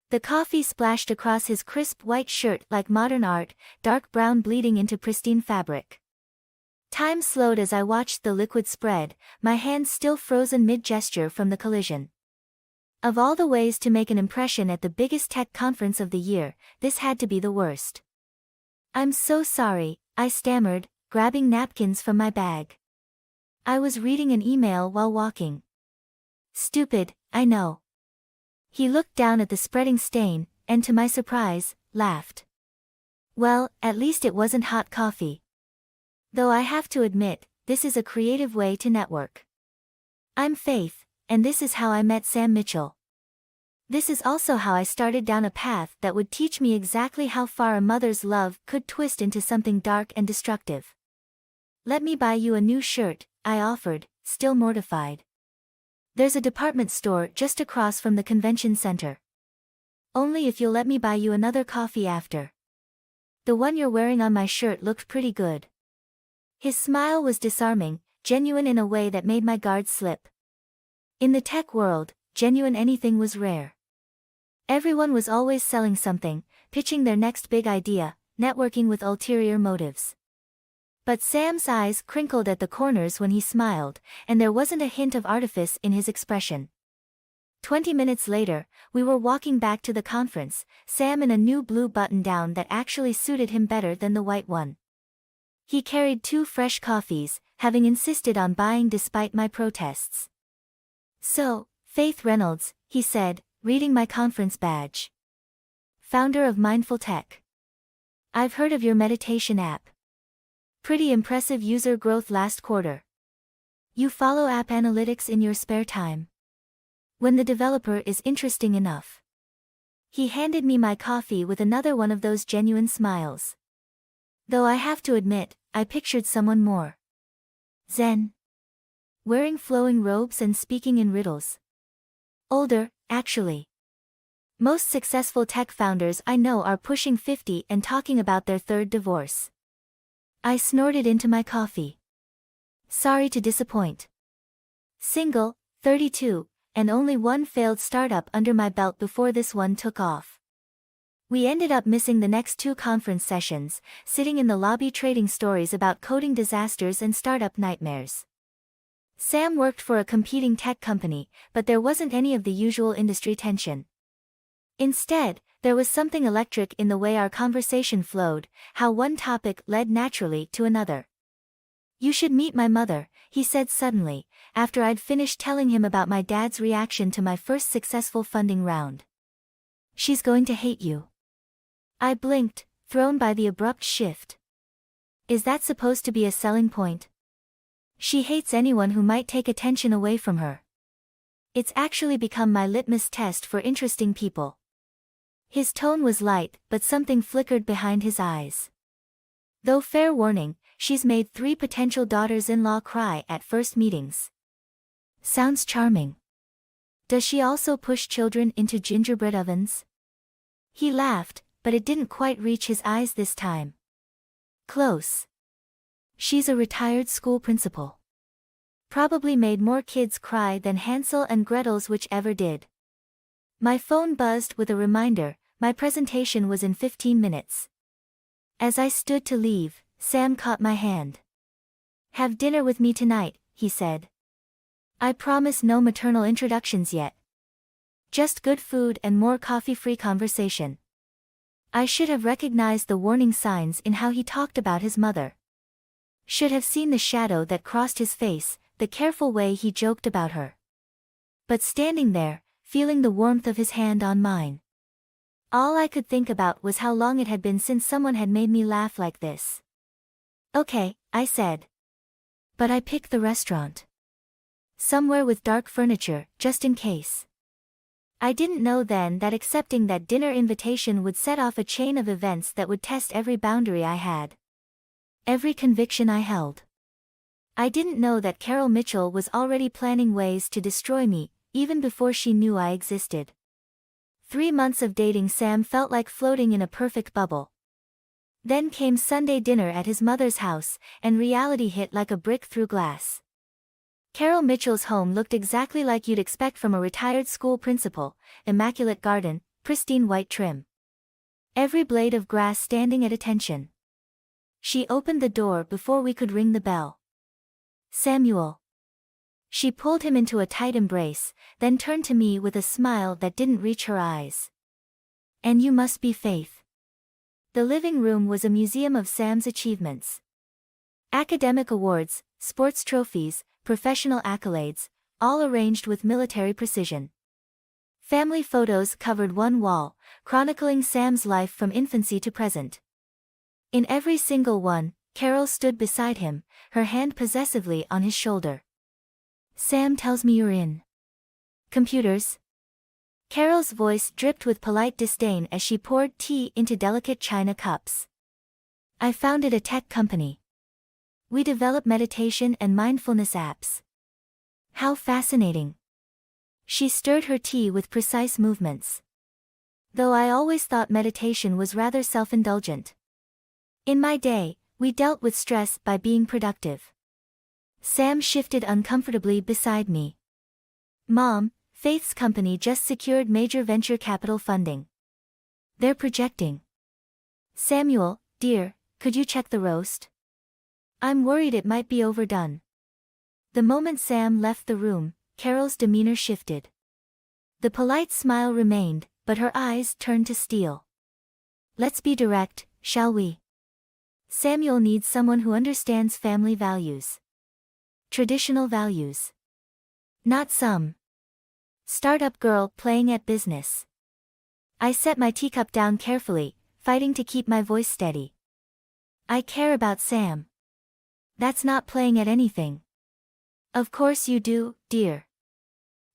The coffee splashed across his crisp white shirt like modern art, dark brown bleeding into pristine fabric. Time slowed as I watched the liquid spread, my hands still frozen mid-gesture from the collision. Of all the ways to make an impression at the biggest tech conference of the year, this had to be the worst. "I'm so sorry," I stammered, grabbing napkins from my bag. "I was reading an email while walking." "Stupid, I know." He looked down at the spreading stain, and to my surprise, laughed. "Well, at least it wasn't hot coffee. Though I have to admit, this is a creative way to network. I'm Faith, and this is how I met Sam Mitchell. This is also how I started down a path that would teach me exactly how far a mother's love could twist into something dark and destructive." "Let me buy you a new shirt," I offered, still mortified. "There's a department store just across from the convention center." "Only if you'll let me buy you another coffee after. The one you're wearing on my shirt looked pretty good." His smile was disarming, genuine in a way that made my guard slip. In the tech world, genuine anything was rare. Everyone was always selling something, pitching their next big idea, networking with ulterior motives. But Sam's eyes crinkled at the corners when he smiled, and there wasn't a hint of artifice in his expression. 20 minutes later, we were walking back to the conference, Sam in a new blue button-down that actually suited him better than the white one. He carried 2 fresh coffees, having insisted on buying despite my protests. "So, Faith Reynolds," he said, reading my conference badge. "Founder of Mindful Tech. I've heard of your meditation app. Pretty impressive user growth last quarter. You follow app analytics in your spare time. When the developer is interesting enough." He handed me my coffee with another one of those genuine smiles. Though I have to admit, I pictured someone more zen. Wearing flowing robes and speaking in riddles. Older, actually. Most successful tech founders I know are pushing 50 and talking about their 3rd divorce. I snorted into my coffee. "Sorry to disappoint. Single, 32, and only one failed startup under my belt before this one took off." We ended up missing the next 2 conference sessions, sitting in the lobby trading stories about coding disasters and startup nightmares. Sam worked for a competing tech company, but there wasn't any of the usual industry tension. Instead, there was something electric in the way our conversation flowed, how one topic led naturally to another. "You should meet my mother," he said suddenly, after I'd finished telling him about my dad's reaction to my first successful funding round. "She's going to hate you." I blinked, thrown by the abrupt shift. Is that supposed to be a selling point? "She hates anyone who might take attention away from her. It's actually become my litmus test for interesting people." His tone was light, but something flickered behind his eyes. "Though fair warning, she's made 3 potential daughters-in-law cry at first meetings." "Sounds charming. Does she also push children into gingerbread ovens?" He laughed, but it didn't quite reach his eyes this time. "Close. She's a retired school principal. Probably made more kids cry than Hansel and Gretel's witch ever did." My phone buzzed with a reminder, my presentation was in 15 minutes. As I stood to leave, Sam caught my hand. "Have dinner with me tonight," he said. "I promise no maternal introductions yet. Just good food and more coffee-free conversation." I should have recognized the warning signs in how he talked about his mother. Should have seen the shadow that crossed his face, the careful way he joked about her. But standing there, feeling the warmth of his hand on mine, all I could think about was how long it had been since someone had made me laugh like this. "Okay," I said. "But I picked the restaurant. Somewhere with dark furniture, just in case." I didn't know then that accepting that dinner invitation would set off a chain of events that would test every boundary I had. Every conviction I held. I didn't know that Carol Mitchell was already planning ways to destroy me, even before she knew I existed. 3 months of dating Sam felt like floating in a perfect bubble. Then came Sunday dinner at his mother's house, and reality hit like a brick through glass. Carol Mitchell's home looked exactly like you'd expect from a retired school principal: immaculate garden, pristine white trim. Every blade of grass standing at attention. She opened the door before we could ring the bell. Samuel. She pulled him into a tight embrace, then turned to me with a smile that didn't reach her eyes. And you must be Faith. The living room was a museum of Sam's achievements. Academic awards, sports trophies, professional accolades, all arranged with military precision. Family photos covered one wall, chronicling Sam's life from infancy to present. In every single one, Carol stood beside him, her hand possessively on his shoulder. Sam tells me you're in computers. Carol's voice dripped with polite disdain as she poured tea into delicate china cups. I founded a tech company. We develop meditation and mindfulness apps. How fascinating. She stirred her tea with precise movements. Though I always thought meditation was rather self-indulgent. In my day, we dealt with stress by being productive. Sam shifted uncomfortably beside me. Mom, Faith's company just secured major venture capital funding. They're projecting. Samuel, dear, could you check the roast? I'm worried it might be overdone. The moment Sam left the room, Carol's demeanor shifted. The polite smile remained, but her eyes turned to steel. Let's be direct, shall we? Samuel needs someone who understands family values. Traditional values. Not some startup girl playing at business. I set my teacup down carefully, fighting to keep my voice steady. I care about Sam. That's not playing at anything. Of course you do, dear.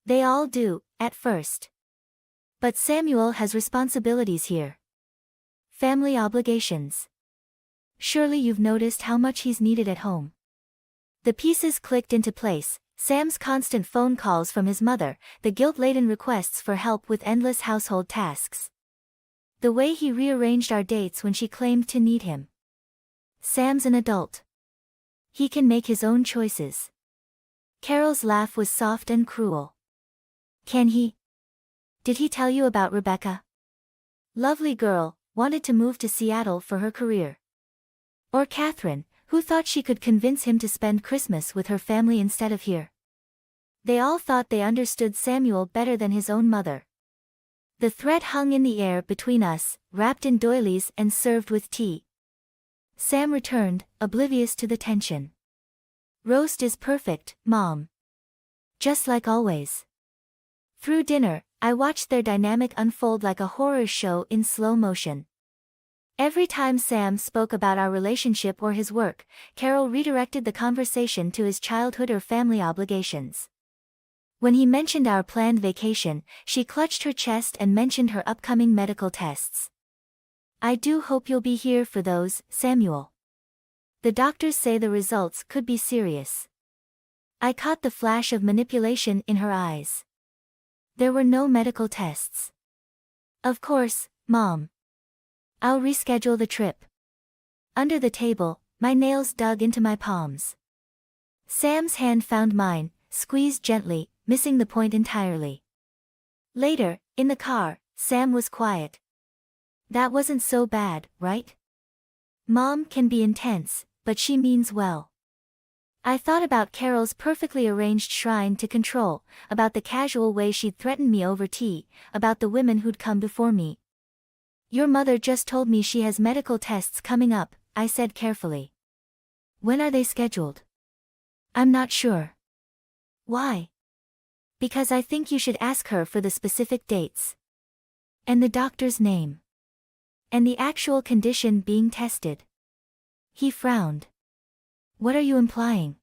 They all do, at first. But Samuel has responsibilities here. Family obligations. Surely you've noticed how much he's needed at home. The pieces clicked into place, Sam's constant phone calls from his mother, the guilt-laden requests for help with endless household tasks. The way he rearranged our dates when she claimed to need him. Sam's an adult. He can make his own choices. Carol's laugh was soft and cruel. Can he? Did he tell you about Rebecca? Lovely girl, wanted to move to Seattle for her career. Or Catherine, who thought she could convince him to spend Christmas with her family instead of here. They all thought they understood Samuel better than his own mother. The thread hung in the air between us, wrapped in doilies and served with tea. Sam returned, oblivious to the tension. Roast is perfect, Mom. Just like always. Through dinner, I watched their dynamic unfold like a horror show in slow motion. Every time Sam spoke about our relationship or his work, Carol redirected the conversation to his childhood or family obligations. When he mentioned our planned vacation, she clutched her chest and mentioned her upcoming medical tests. I do hope you'll be here for those, Samuel. The doctors say the results could be serious. I caught the flash of manipulation in her eyes. There were no medical tests. Of course, Mom. I'll reschedule the trip. Under the table, my nails dug into my palms. Sam's hand found mine, squeezed gently, missing the point entirely. Later, in the car, Sam was quiet. That wasn't so bad, right? Mom can be intense, but she means well. I thought about Carol's perfectly arranged shrine to control, about the casual way she'd threatened me over tea, about the women who'd come before me. Your mother just told me she has medical tests coming up, I said carefully. When are they scheduled? I'm not sure. Why? Because I think you should ask her for the specific dates. And the doctor's name. And the actual condition being tested. He frowned. What are you implying?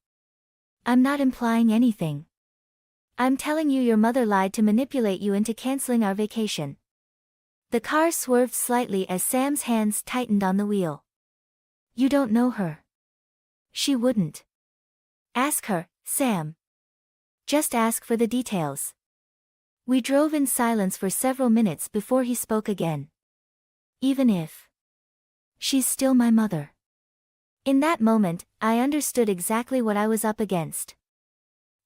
I'm not implying anything. I'm telling you your mother lied to manipulate you into canceling our vacation. The car swerved slightly as Sam's hands tightened on the wheel. You don't know her. She wouldn't. Ask her, Sam. Just ask for the details. We drove in silence for several minutes before he spoke again. Even if she's still my mother. In that moment, I understood exactly what I was up against.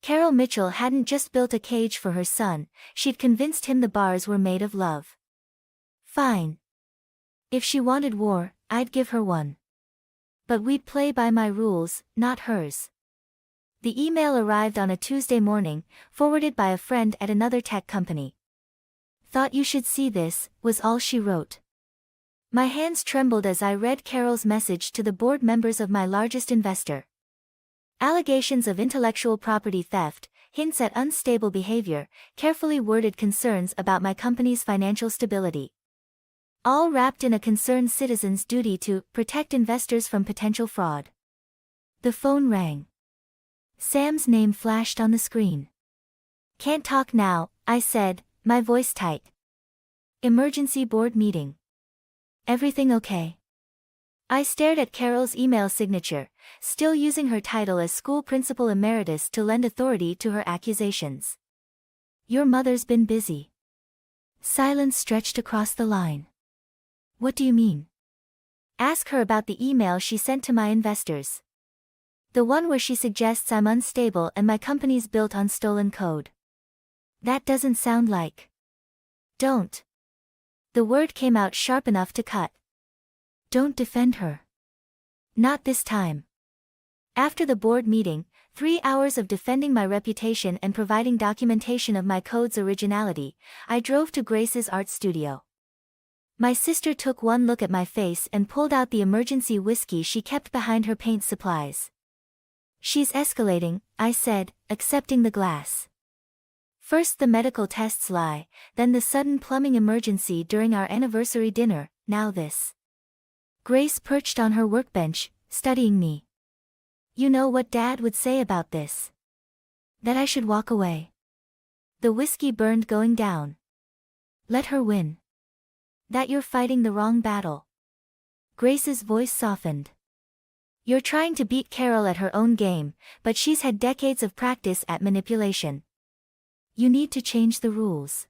Carol Mitchell hadn't just built a cage for her son, she'd convinced him the bars were made of love. Fine. If she wanted war, I'd give her one. But we'd play by my rules, not hers. The email arrived on a Tuesday morning, forwarded by a friend at another tech company. Thought you should see this, was all she wrote. My hands trembled as I read Carol's message to the board members of my largest investor. Allegations of intellectual property theft, hints at unstable behavior, carefully worded concerns about my company's financial stability. All wrapped in a concerned citizen's duty to protect investors from potential fraud. The phone rang. Sam's name flashed on the screen. Can't talk now, I said, my voice tight. Emergency board meeting. Everything okay? I stared at Carol's email signature, still using her title as school principal emeritus to lend authority to her accusations. Your mother's been busy. Silence stretched across the line. What do you mean? Ask her about the email she sent to my investors. The one where she suggests I'm unstable and my company's built on stolen code. That doesn't sound like. Don't. The word came out sharp enough to cut. Don't defend her. Not this time. After the board meeting, 3 hours of defending my reputation and providing documentation of my code's originality, I drove to Grace's art studio. My sister took one look at my face and pulled out the emergency whiskey she kept behind her paint supplies. She's escalating, I said, accepting the glass. First the medical tests lie, then the sudden plumbing emergency during our anniversary dinner, now this. Grace perched on her workbench, studying me. You know what Dad would say about this? That I should walk away. The whiskey burned going down. Let her win. That you're fighting the wrong battle. Grace's voice softened. You're trying to beat Carol at her own game, but she's had decades of practice at manipulation. You need to change the rules.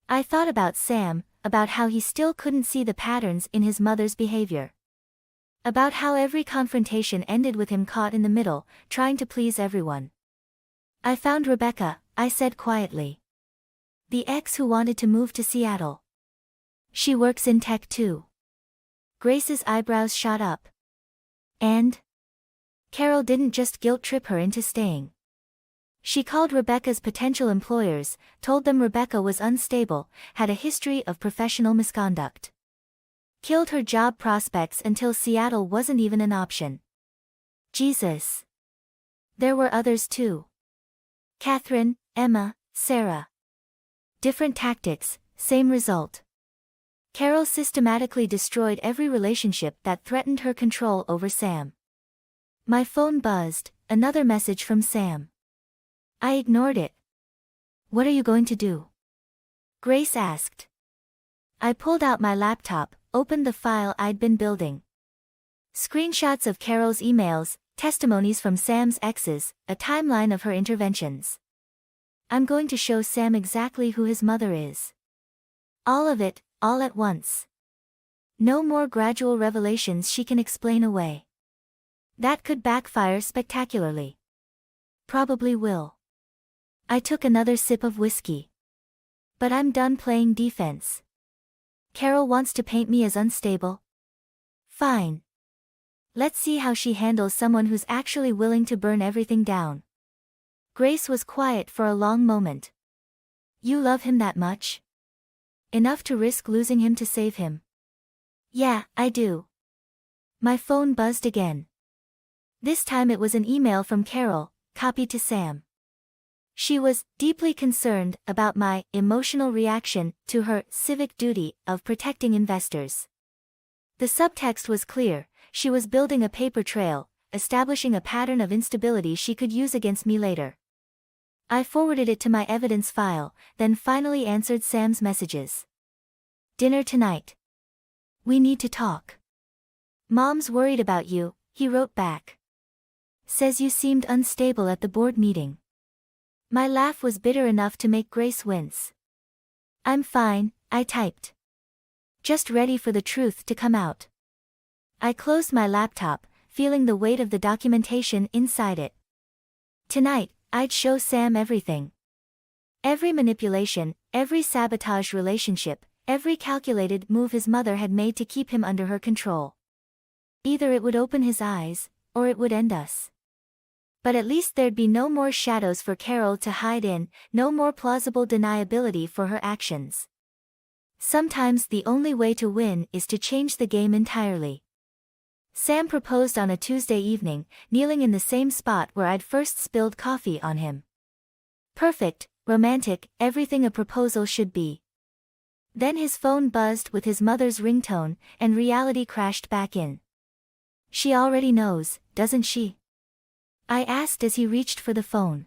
I thought about Sam, about how he still couldn't see the patterns in his mother's behavior. About how every confrontation ended with him caught in the middle, trying to please everyone. I found Rebecca, I said quietly. The ex who wanted to move to Seattle. She works in tech too. Grace's eyebrows shot up. And? Carol didn't just guilt trip her into staying. She called Rebecca's potential employers, told them Rebecca was unstable, had a history of professional misconduct. Killed her job prospects until Seattle wasn't even an option. Jesus. There were others too. Catherine, Emma, Sarah. Different tactics, same result. Carol systematically destroyed every relationship that threatened her control over Sam. My phone buzzed, another message from Sam. I ignored it. What are you going to do? Grace asked. I pulled out my laptop, opened the file I'd been building. Screenshots of Carol's emails, testimonies from Sam's exes, a timeline of her interventions. I'm going to show Sam exactly who his mother is. All of it, all at once. No more gradual revelations she can explain away. That could backfire spectacularly. Probably will. I took another sip of whiskey. But I'm done playing defense. Carol wants to paint me as unstable. Fine. Let's see how she handles someone who's actually willing to burn everything down. Grace was quiet for a long moment. You love him that much? Enough to risk losing him to save him? Yeah, I do. My phone buzzed again. This time it was an email from Carol, copied to Sam. She was deeply concerned about my emotional reaction to her civic duty of protecting investors. The subtext was clear: she was building a paper trail, establishing a pattern of instability she could use against me later. I forwarded it to my evidence file, then finally answered Sam's messages. Dinner tonight. We need to talk. Mom's worried about you, he wrote back. Says you seemed unstable at the board meeting. My laugh was bitter enough to make Grace wince. I'm fine, I typed. Just ready for the truth to come out. I closed my laptop, feeling the weight of the documentation inside it. Tonight, I'd show Sam everything. Every manipulation, every sabotage relationship, Every calculated move his mother had made to keep him under her control. Either it would open his eyes, or it would end us. But at least there'd be no more shadows for Carol to hide in, no more plausible deniability for her actions. Sometimes the only way to win is to change the game entirely. Sam proposed on a Tuesday evening, kneeling in the same spot where I'd first spilled coffee on him. Perfect, romantic, everything a proposal should be. Then his phone buzzed with his mother's ringtone, and reality crashed back in. She already knows, doesn't she? I asked as he reached for the phone.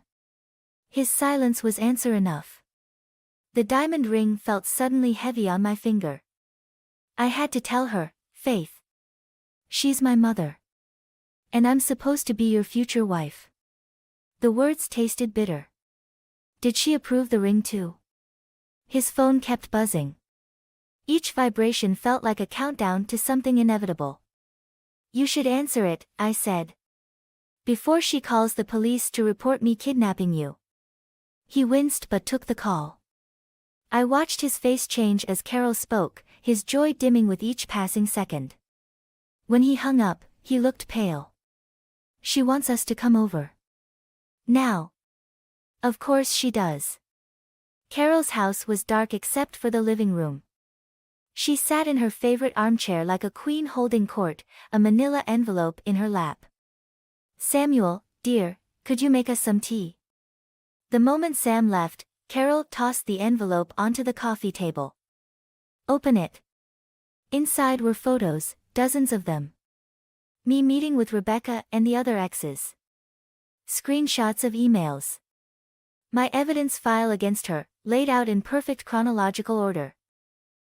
His silence was answer enough. The diamond ring felt suddenly heavy on my finger. I had to tell her, Faith. She's my mother. And I'm supposed to be your future wife. The words tasted bitter. Did she approve the ring too? His phone kept buzzing. Each vibration felt like a countdown to something inevitable. You should answer it, I said. Before she calls the police to report me kidnapping you. He winced but took the call. I watched his face change as Carol spoke, his joy dimming with each passing second. When he hung up, he looked pale. She wants us to come over. Now. Of course she does. Carol's house was dark except for the living room. She sat in her favorite armchair like a queen holding court, a manila envelope in her lap. Samuel, dear, could you make us some tea? The moment Sam left, Carol tossed the envelope onto the coffee table. Open it. Inside were photos, dozens of them. Me meeting with Rebecca and the other exes. Screenshots of emails. My evidence file against her, laid out in perfect chronological order.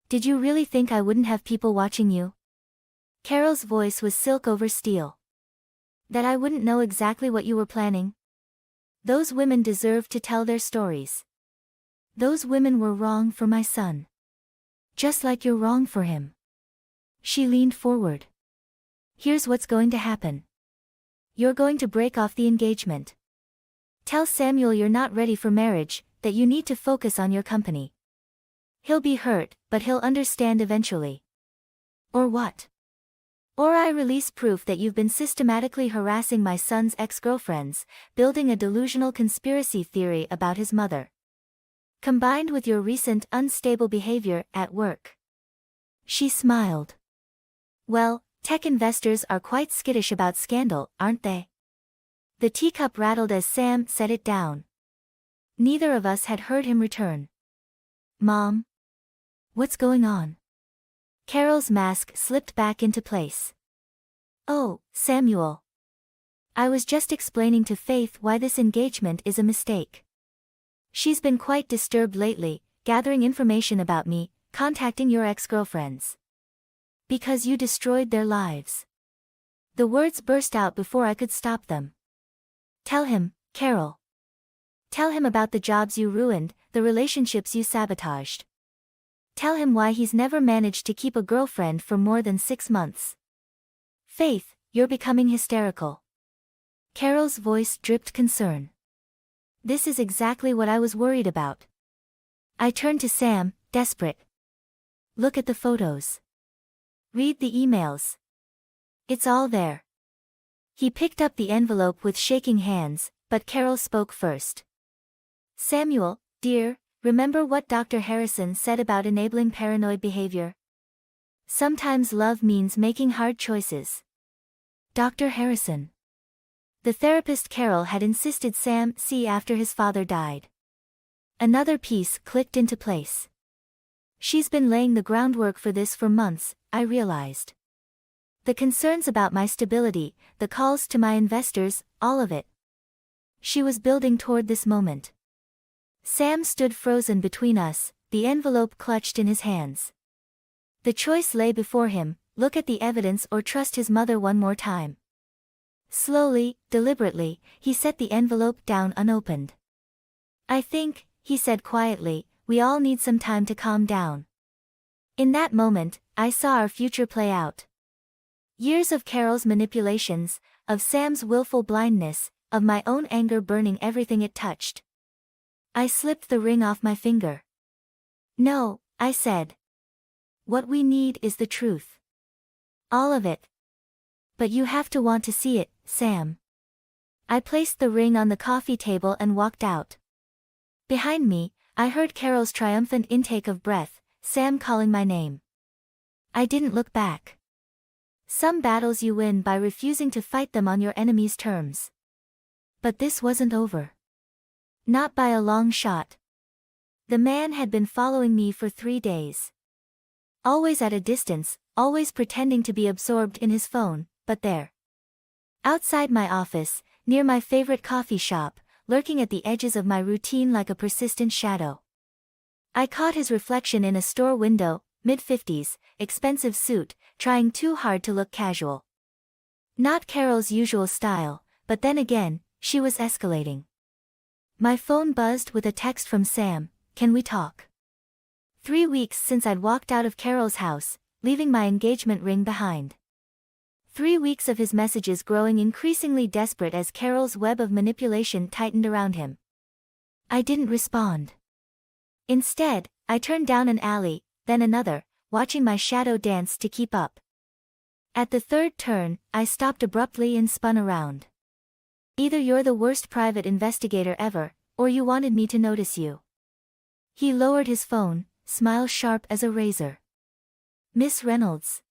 Did you really think I wouldn't have people watching you? Carol's voice was silk over steel. That I wouldn't know exactly what you were planning? Those women deserved to tell their stories. Those women were wrong for my son. Just like you're wrong for him. She leaned forward. Here's what's going to happen. You're going to break off the engagement. Tell Samuel you're not ready for marriage, that you need to focus on your company. He'll be hurt, but he'll understand eventually. Or what? Or I release proof that you've been systematically harassing my son's ex-girlfriends, building a delusional conspiracy theory about his mother. Combined with your recent unstable behavior at work. She smiled. Well, tech investors are quite skittish about scandal, aren't they? The teacup rattled as Sam set it down. Neither of us had heard him return. Mom? What's going on? Carol's mask slipped back into place. Oh, Samuel. I was just explaining to Faith why this engagement is a mistake. She's been quite disturbed lately, gathering information about me, contacting your ex-girlfriends. Because you destroyed their lives. The words burst out before I could stop them. Tell him, Carol. Tell him about the jobs you ruined, the relationships you sabotaged. Tell him why he's never managed to keep a girlfriend for more than 6 months. Faith, you're becoming hysterical. Carol's voice dripped concern. This is exactly what I was worried about. I turned to Sam, desperate. Look at the photos. Read the emails. It's all there. He picked up the envelope with shaking hands, but Carol spoke first. Samuel, dear, remember what Dr. Harrison said about enabling paranoid behavior? Sometimes love means making hard choices. Dr. Harrison. The therapist Carol had insisted Sam see after his father died. Another piece clicked into place. She's been laying the groundwork for this for months, I realized. The concerns about my stability, the calls to my investors, all of it. She was building toward this moment. Sam stood frozen between us, the envelope clutched in his hands. The choice lay before him, look at the evidence or trust his mother one more time. Slowly, deliberately, he set the envelope down unopened. I think, he said quietly, we all need some time to calm down. In that moment, I saw our future play out. Years of Carol's manipulations, of Sam's willful blindness, of my own anger burning everything it touched. I slipped the ring off my finger. No, I said. What we need is the truth. All of it. But you have to want to see it, Sam. I placed the ring on the coffee table and walked out. Behind me, I heard Carol's triumphant intake of breath, Sam calling my name. I didn't look back. Some battles you win by refusing to fight them on your enemy's terms. But this wasn't over. Not by a long shot. The man had been following me for 3 days. Always at a distance, always pretending to be absorbed in his phone, but there. Outside my office, near my favorite coffee shop, lurking at the edges of my routine like a persistent shadow. I caught his reflection in a store window, mid-50s, expensive suit, trying too hard to look casual. Not Carol's usual style, but then again, she was escalating. My phone buzzed with a text from Sam, "Can we talk?" 3 weeks since I'd walked out of Carol's house, leaving my engagement ring behind. 3 weeks of his messages growing increasingly desperate as Carol's web of manipulation tightened around him. I didn't respond. Instead, I turned down an alley, then another, watching my shadow dance to keep up. At the third turn, I stopped abruptly and spun around. Either you're the worst private investigator ever, or you wanted me to notice you. He lowered his phone, smile sharp as a razor. "Miss Reynolds.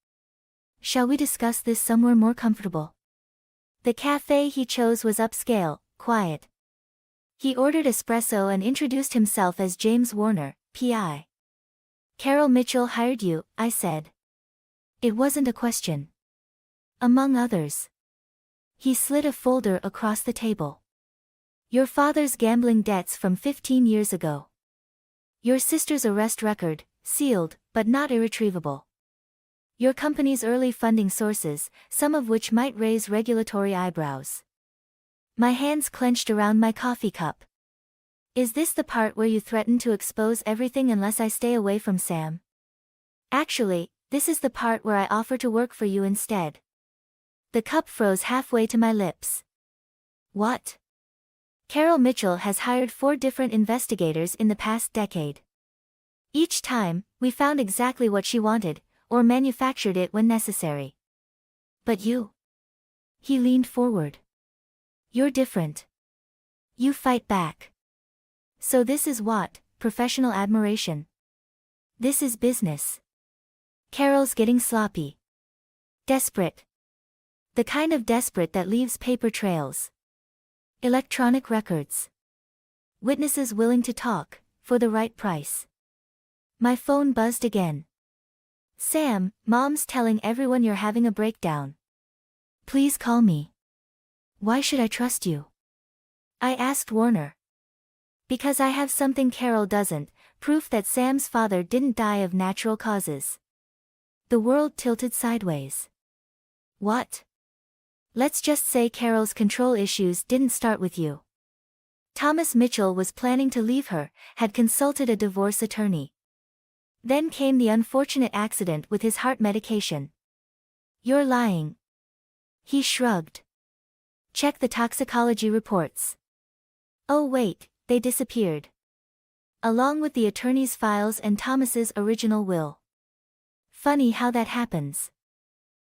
Shall we discuss this somewhere more comfortable?" The cafe he chose was upscale, quiet. He ordered espresso and introduced himself as James Warner, P.I. "Carol Mitchell hired you," I said. It wasn't a question. Among others. He slid a folder across the table. "Your father's gambling debts from 15 years ago. Your sister's arrest record, sealed, but not irretrievable. Your company's early funding sources, some of which might raise regulatory eyebrows." My hands clenched around my coffee cup. "Is this the part where you threaten to expose everything unless I stay away from Sam?" "Actually, this is the part where I offer to work for you instead." The cup froze halfway to my lips. "What?" Carol Mitchell has hired 4 different investigators in the past decade. Each time, we found exactly what she wanted, or manufactured it when necessary. "But you?" He leaned forward. "You're different. You fight back. So this is what, professional admiration. This is business." Carol's getting sloppy. Desperate. The kind of desperate that leaves paper trails. Electronic records. Witnesses willing to talk, for the right price. My phone buzzed again. "Sam, Mom's telling everyone you're having a breakdown. Please call me." "Why should I trust you?" I asked Warner. "Because I have something Carol doesn't, proof that Sam's father didn't die of natural causes." The world tilted sideways. "What?" "Let's just say Carol's control issues didn't start with you. Thomas Mitchell was planning to leave her, had consulted a divorce attorney. Then came the unfortunate accident with his heart medication." "You're lying." He shrugged. "Check the toxicology reports." Oh wait, they disappeared. Along with the attorney's files and Thomas's original will. Funny how that happens.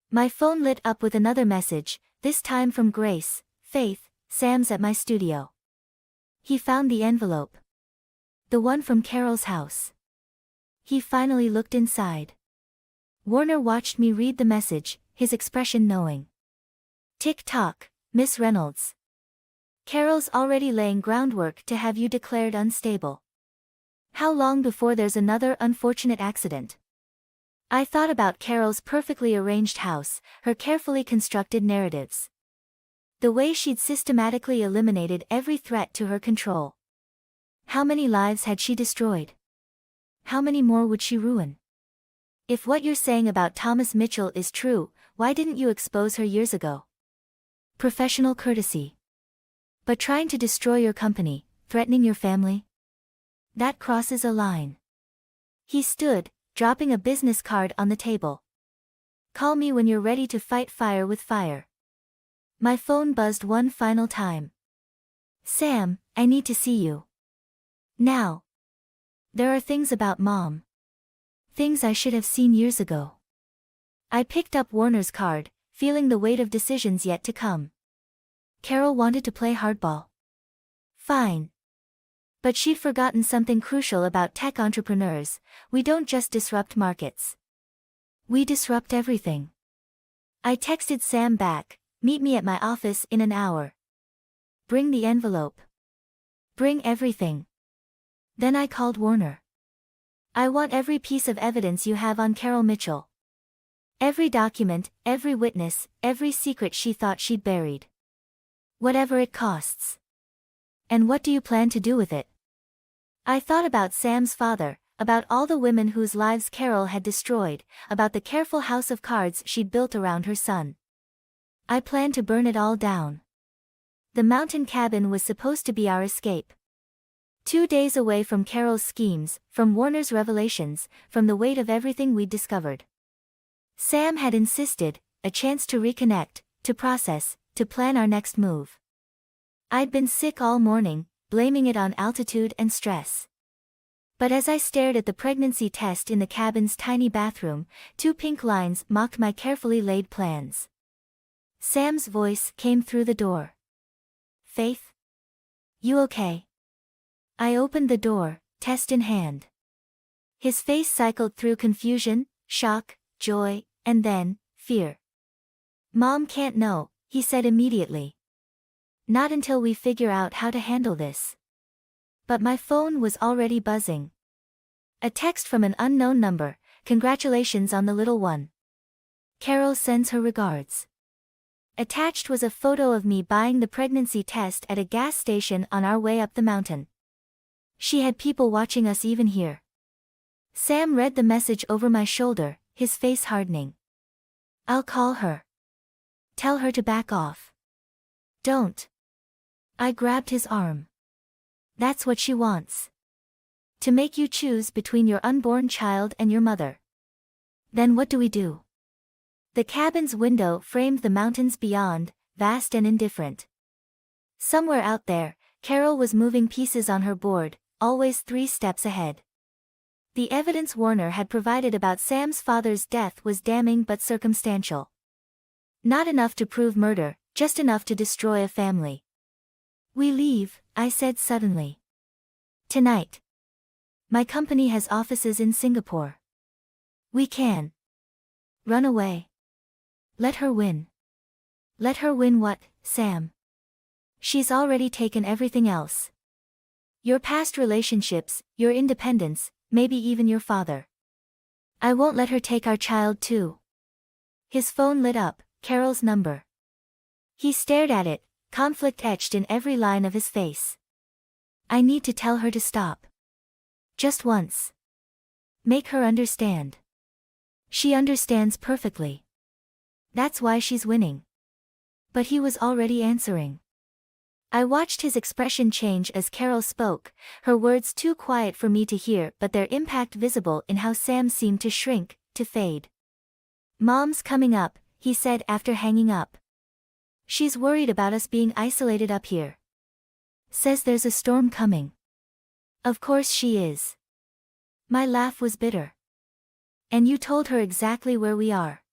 My phone lit up with another message, this time from Grace, "Faith, Sam's at my studio." He found the envelope. The one from Carol's house. He finally looked inside. Warner watched me read the message, his expression knowing. "Tick-tock, Miss Reynolds. Carol's already laying groundwork to have you declared unstable. How long before there's another unfortunate accident?" I thought about Carol's perfectly arranged house, her carefully constructed narratives. The way she'd systematically eliminated every threat to her control. How many lives had she destroyed? How many more would she ruin? If what you're saying about Thomas Mitchell is true, why didn't you expose her years ago? Professional courtesy. But trying to destroy your company, threatening your family? That crosses a line. He stood, dropping a business card on the table. "Call me when you're ready to fight fire with fire." My phone buzzed one final time. "Sam, I need to see you. Now. There are things about Mom. Things I should have seen years ago. I picked up Warner's card, feeling the weight of decisions yet to come. Carol wanted to play hardball. Fine. But she'd forgotten something crucial about tech entrepreneurs: we don't just disrupt markets. We disrupt everything. I texted Sam back, "Meet me at my office in an hour. Bring the envelope. Bring everything." Then I called Warner. "I want every piece of evidence you have on Carol Mitchell. Every document, every witness, every secret she thought she'd buried. Whatever it costs. And what do you plan to do with it?" I thought about Sam's father, about all the women whose lives Carol had destroyed, about the careful house of cards she'd built around her son. I planned to burn it all down. The mountain cabin was supposed to be our escape. 2 days away from Carol's schemes, from Warner's revelations, from the weight of everything we'd discovered. Sam had insisted, a chance to reconnect, to process, to plan our next move. I'd been sick all morning, blaming it on altitude and stress. But as I stared at the pregnancy test in the cabin's tiny bathroom, 2 pink lines mocked my carefully laid plans. Sam's voice came through the door. "Faith? You okay?" I opened the door, test in hand. His face cycled through confusion, shock, joy, and then, fear. "Mom can't know," he said immediately. "Not until we figure out how to handle this." But my phone was already buzzing. A text from an unknown number: "Congratulations on the little one. Carol sends her regards." Attached was a photo of me buying the pregnancy test at a gas station on our way up the mountain. She had people watching us even here. Sam read the message over my shoulder, his face hardening. "I'll call her. Tell her to back off. Don't." I grabbed his arm. "That's what she wants. To make you choose between your unborn child and your mother." Then what do we do? The cabin's window framed the mountains beyond, vast and indifferent. Somewhere out there, Carol was moving pieces on her board, always 3 steps ahead. The evidence Warner had provided about Sam's father's death was damning but circumstantial. Not enough to prove murder, just enough to destroy a family. "We leave," I said suddenly. "Tonight. My company has offices in Singapore. We can run away. Let her win." "Let her win what, Sam? She's already taken everything else. Your past relationships, your independence, maybe even your father. I won't let her take our child too." His phone lit up, Carol's number. He stared at it, conflict etched in every line of his face. "I need to tell her to stop. Just once. Make her understand. She understands perfectly. That's why she's winning." But he was already answering. I watched his expression change as Carol spoke, her words too quiet for me to hear but their impact visible in how Sam seemed to shrink, to fade. "Mom's coming up," he said after hanging up. "She's worried about us being isolated up here. Says there's a storm coming." "Of course she is." My laugh was bitter. "And you told her exactly where we are."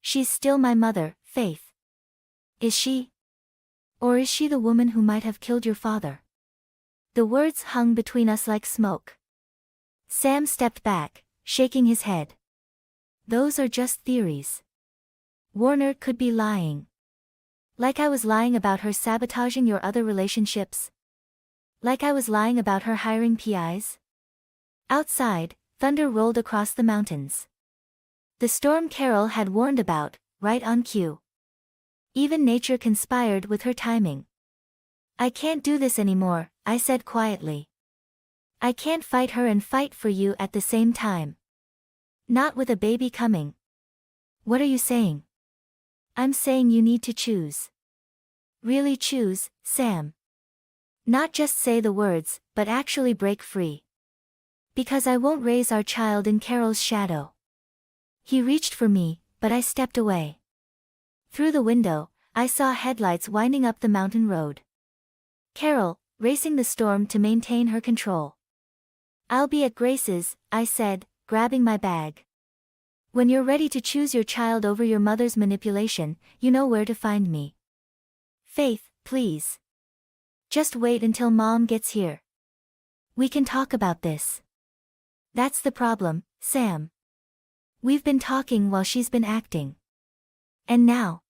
"She's still my mother, Faith." "Is she? Or is she the woman who might have killed your father?" The words hung between us like smoke. Sam stepped back, shaking his head. "Those are just theories. Warner could be lying. Like I was lying about her sabotaging your other relationships. Like I was lying about her hiring PIs." Outside, thunder rolled across the mountains. The storm Carol had warned about, right on cue. Even nature conspired with her timing. "I can't do this anymore," I said quietly. "I can't fight her and fight for you at the same time. Not with a baby coming." "What are you saying?" "I'm saying you need to choose. Really choose, Sam. Not just say the words, but actually break free. Because I won't raise our child in Carol's shadow." He reached for me, but I stepped away. Through the window, I saw headlights winding up the mountain road. Carol, racing the storm to maintain her control. "I'll be at Grace's," I said, grabbing my bag. When you're ready to choose your child over your mother's manipulation, you know where to find me. Faith, please. Just wait until Mom gets here. We can talk about this. That's the problem, Sam. We've been talking while she's been acting. And now.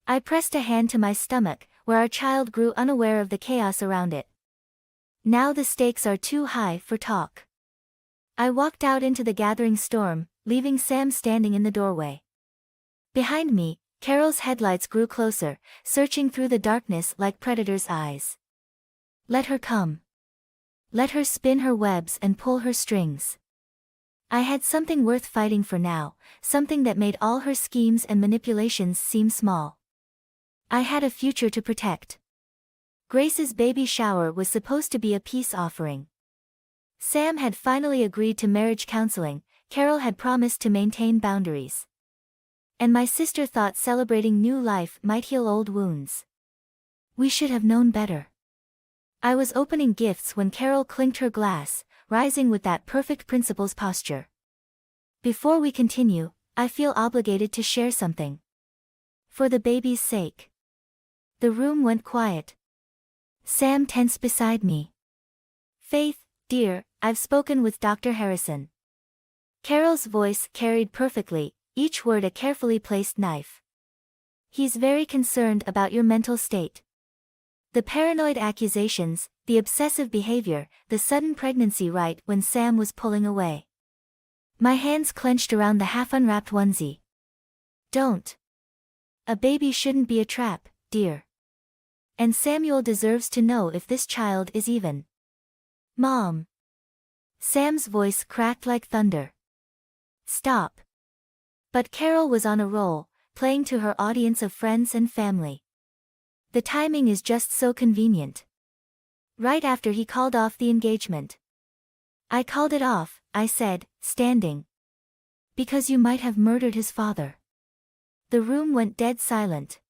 I pressed a hand to my stomach, where our child grew unaware of the chaos around it. Now the stakes are too high for talk. I walked out into the gathering storm, leaving Sam standing in the doorway. Behind me, Carol's headlights grew closer, searching through the darkness like predators' eyes. Let her come. Let her spin her webs and pull her strings. I had something worth fighting for now, something that made all her schemes and manipulations seem small. I had a future to protect. Grace's baby shower was supposed to be a peace offering. Sam had finally agreed to marriage counseling, Carol had promised to maintain boundaries. And my sister thought celebrating new life might heal old wounds. We should have known better. I was opening gifts when Carol clinked her glass, rising with that perfect principal's posture. Before we continue, I feel obligated to share something. For the baby's sake. The room went quiet. Sam tensed beside me. Faith, dear, I've spoken with Dr. Harrison. Carol's voice carried perfectly, each word a carefully placed knife. He's very concerned about your mental state. The paranoid accusations, the obsessive behavior, the sudden pregnancy right when Sam was pulling away. My hands clenched around the half-unwrapped onesie. Don't. A baby shouldn't be a trap, dear. And Samuel deserves to know if this child is even. Mom. Sam's voice cracked like thunder. Stop. But Carol was on a roll, playing to her audience of friends and family. The timing is just so convenient. Right after he called off the engagement. I called it off, I said, standing. Because you might have murdered his father. The room went dead silent.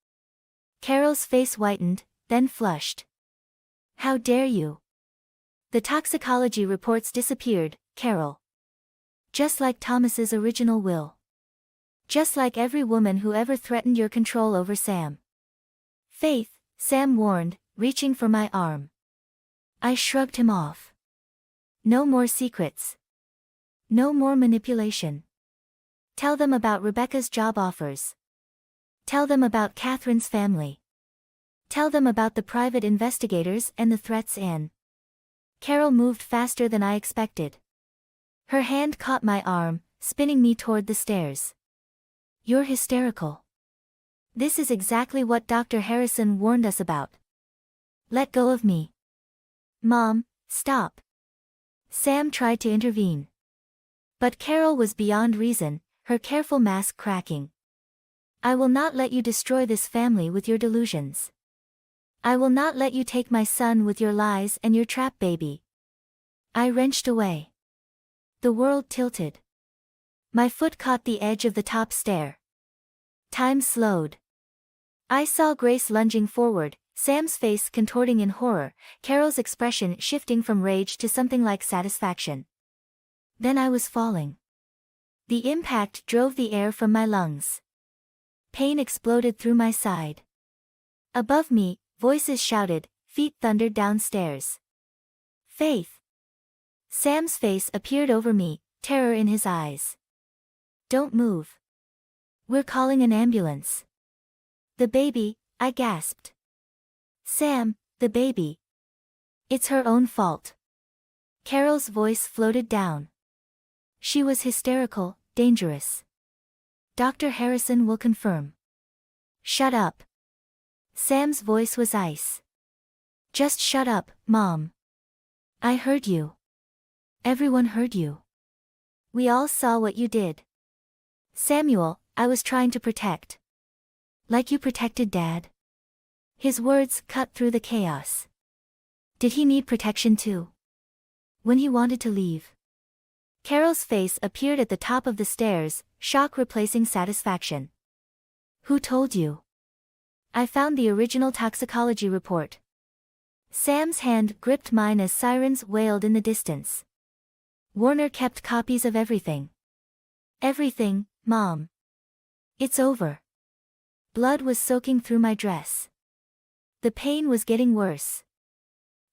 Carol's face whitened, then flushed. How dare you? The toxicology reports disappeared, Carol. Just like Thomas's original will. Just like every woman who ever threatened your control over Sam. Faith, Sam warned, reaching for my arm. I shrugged him off. No more secrets. No more manipulation. Tell them about Rebecca's job offers. Tell them about Catherine's family. Tell them about the private investigators and the threats in. Carol moved faster than I expected. Her hand caught my arm, spinning me toward the stairs. You're hysterical. This is exactly what Dr. Harrison warned us about. Let go of me. Mom, stop. Sam tried to intervene. But Carol was beyond reason, her careful mask cracking. I will not let you destroy this family with your delusions. I will not let you take my son with your lies and your trap baby. I wrenched away. The world tilted. My foot caught the edge of the top stair. Time slowed. I saw Grace lunging forward, Sam's face contorting in horror, Carol's expression shifting from rage to something like satisfaction. Then I was falling. The impact drove the air from my lungs. Pain exploded through my side. Above me, voices shouted, feet thundered downstairs. Faith. Sam's face appeared over me, terror in his eyes. Don't move. We're calling an ambulance. The baby, I gasped. Sam, the baby. It's her own fault. Carol's voice floated down. She was hysterical, dangerous. Dr. Harrison will confirm. Shut up. Sam's voice was ice. Just shut up, Mom. I heard you. Everyone heard you. We all saw what you did. Samuel, I was trying to protect. Like you protected Dad. His words cut through the chaos. Did he need protection too? When he wanted to leave. Carol's face appeared at the top of the stairs, shock replacing satisfaction. Who told you? I found the original toxicology report. Sam's hand gripped mine as sirens wailed in the distance. Warner kept copies of everything. Everything, Mom. It's over. Blood was soaking through my dress. The pain was getting worse.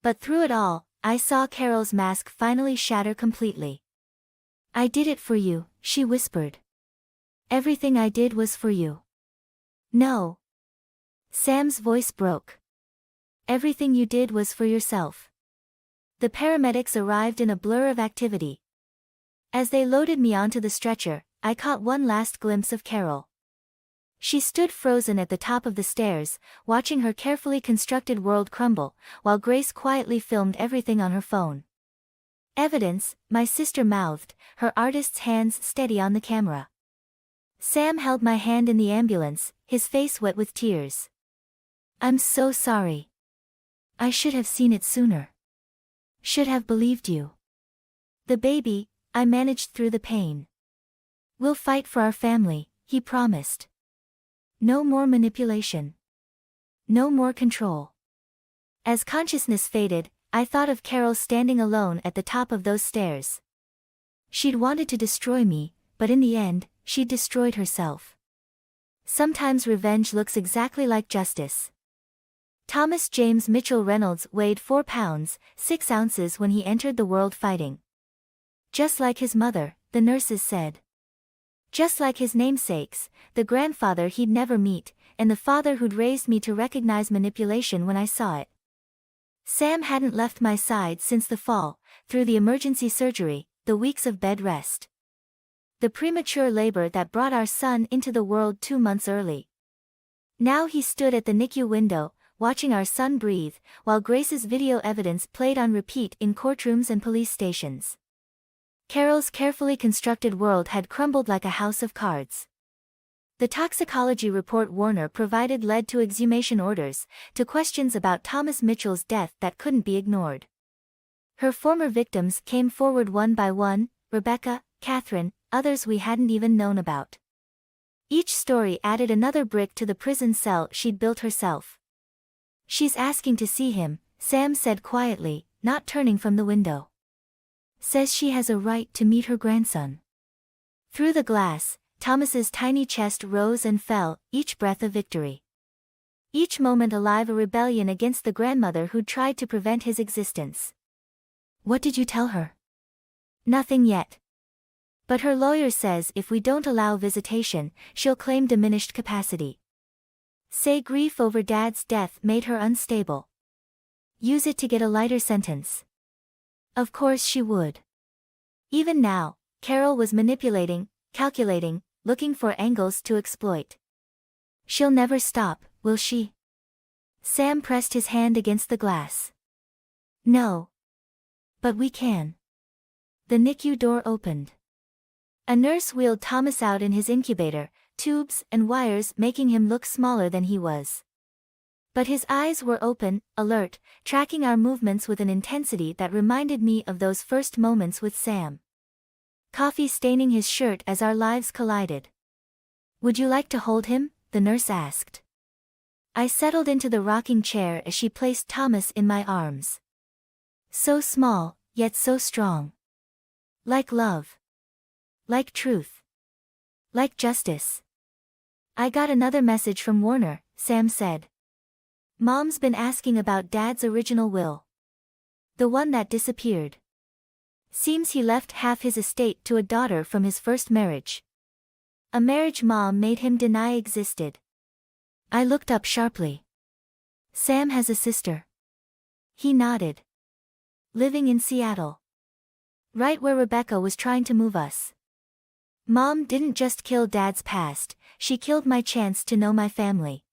But through it all, I saw Carol's mask finally shatter completely. I did it for you, she whispered. Everything I did was for you. No. Sam's voice broke. Everything you did was for yourself. The paramedics arrived in a blur of activity. As they loaded me onto the stretcher, I caught one last glimpse of Carol. She stood frozen at the top of the stairs, watching her carefully constructed world crumble, while Grace quietly filmed everything on her phone. Evidence, my sister mouthed, her artist's hands steady on the camera. Sam held my hand in the ambulance, his face wet with tears. I'm so sorry. I should have seen it sooner. Should have believed you. The baby, I managed through the pain. We'll fight for our family, he promised. No more manipulation. No more control. As consciousness faded, I thought of Carol standing alone at the top of those stairs. She'd wanted to destroy me, but in the end, she'd destroyed herself. Sometimes revenge looks exactly like justice. Thomas James Mitchell Reynolds weighed 4 pounds, 6 ounces when he entered the world fighting. Just like his mother, the nurses said. Just like his namesakes, the grandfather he'd never meet, and the father who'd raised me to recognize manipulation when I saw it. Sam hadn't left my side since the fall, through the emergency surgery, the weeks of bed rest. The premature labor that brought our son into the world 2 months early. Now he stood at the NICU window, watching our son breathe, while Grace's video evidence played on repeat in courtrooms and police stations. Carol's carefully constructed world had crumbled like a house of cards. The toxicology report Warner provided led to exhumation orders, to questions about Thomas Mitchell's death that couldn't be ignored. Her former victims came forward one by one, Rebecca, Catherine, others we hadn't even known about. Each story added another brick to the prison cell she'd built herself. She's asking to see him, Sam said quietly, not turning from the window. Says she has a right to meet her grandson. Through the glass, Thomas's tiny chest rose and fell, each breath a victory. Each moment alive a rebellion against the grandmother who'd tried to prevent his existence. What did you tell her? Nothing yet. But her lawyer says if we don't allow visitation, she'll claim diminished capacity. Say grief over Dad's death made her unstable. Use it to get a lighter sentence. Of course she would. Even now, Carol was manipulating, calculating, looking for angles to exploit. She'll never stop, will she? Sam pressed his hand against the glass. No. But we can. The NICU door opened. A nurse wheeled Thomas out in his incubator, tubes and wires making him look smaller than he was. But his eyes were open, alert, tracking our movements with an intensity that reminded me of those first moments with Sam. Coffee staining his shirt as our lives collided. Would you like to hold him? The nurse asked. I settled into the rocking chair as she placed Thomas in my arms. So small, yet so strong. Like love. Like truth. Like justice. I got another message from Warner, Sam said. Mom's been asking about Dad's original will. The one that disappeared. Seems he left half his estate to a daughter from his first marriage. A marriage Mom made him deny existed. I looked up sharply. Sam has a sister. He nodded. Living in Seattle. Right where Rebecca was trying to move us. Mom didn't just kill Dad's past, she killed my chance to know my family.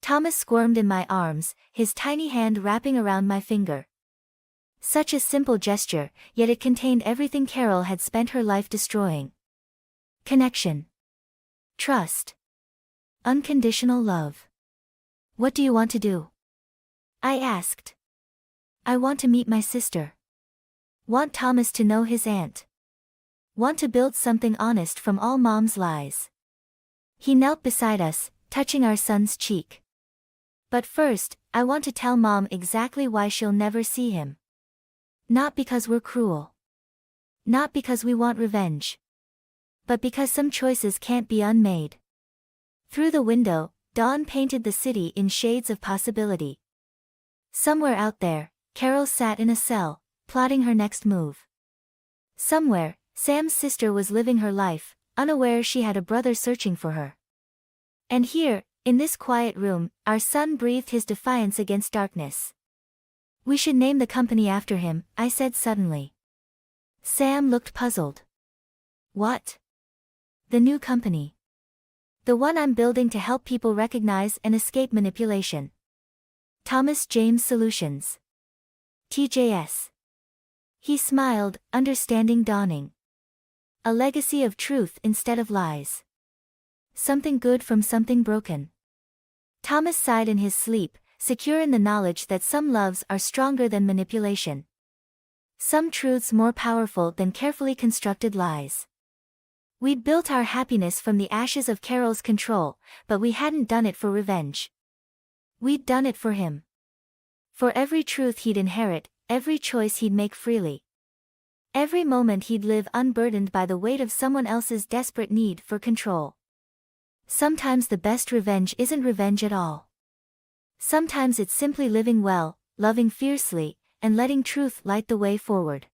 Thomas squirmed in my arms, his tiny hand wrapping around my finger. Such a simple gesture, yet it contained everything Carol had spent her life destroying. Connection. Trust. Unconditional love. What do you want to do? I asked. I want to meet my sister. Want Thomas to know his aunt. Want to build something honest from all Mom's lies. He knelt beside us, touching our son's cheek. But first, I want to tell Mom exactly why she'll never see him. Not because we're cruel. Not because we want revenge, but because some choices can't be unmade. Through the window, dawn painted the city in shades of possibility. Somewhere out there, Carol sat in a cell, plotting her next move. Somewhere, Sam's sister was living her life, unaware she had a brother searching for her. And here, in this quiet room, our son breathed his defiance against darkness. "We should name the company after him," I said suddenly. Sam looked puzzled. "What?" "The new company. The one I'm building to help people recognize and escape manipulation. Thomas James Solutions. TJS." He smiled, understanding dawning. A legacy of truth instead of lies. Something good from something broken. Thomas sighed in his sleep, secure in the knowledge that some loves are stronger than manipulation. Some truths more powerful than carefully constructed lies. We'd built our happiness from the ashes of Carol's control, but we hadn't done it for revenge. We'd done it for him. For every truth he'd inherit, every choice he'd make freely. Every moment he'd live unburdened by the weight of someone else's desperate need for control. Sometimes the best revenge isn't revenge at all. Sometimes it's simply living well, loving fiercely, and letting truth light the way forward.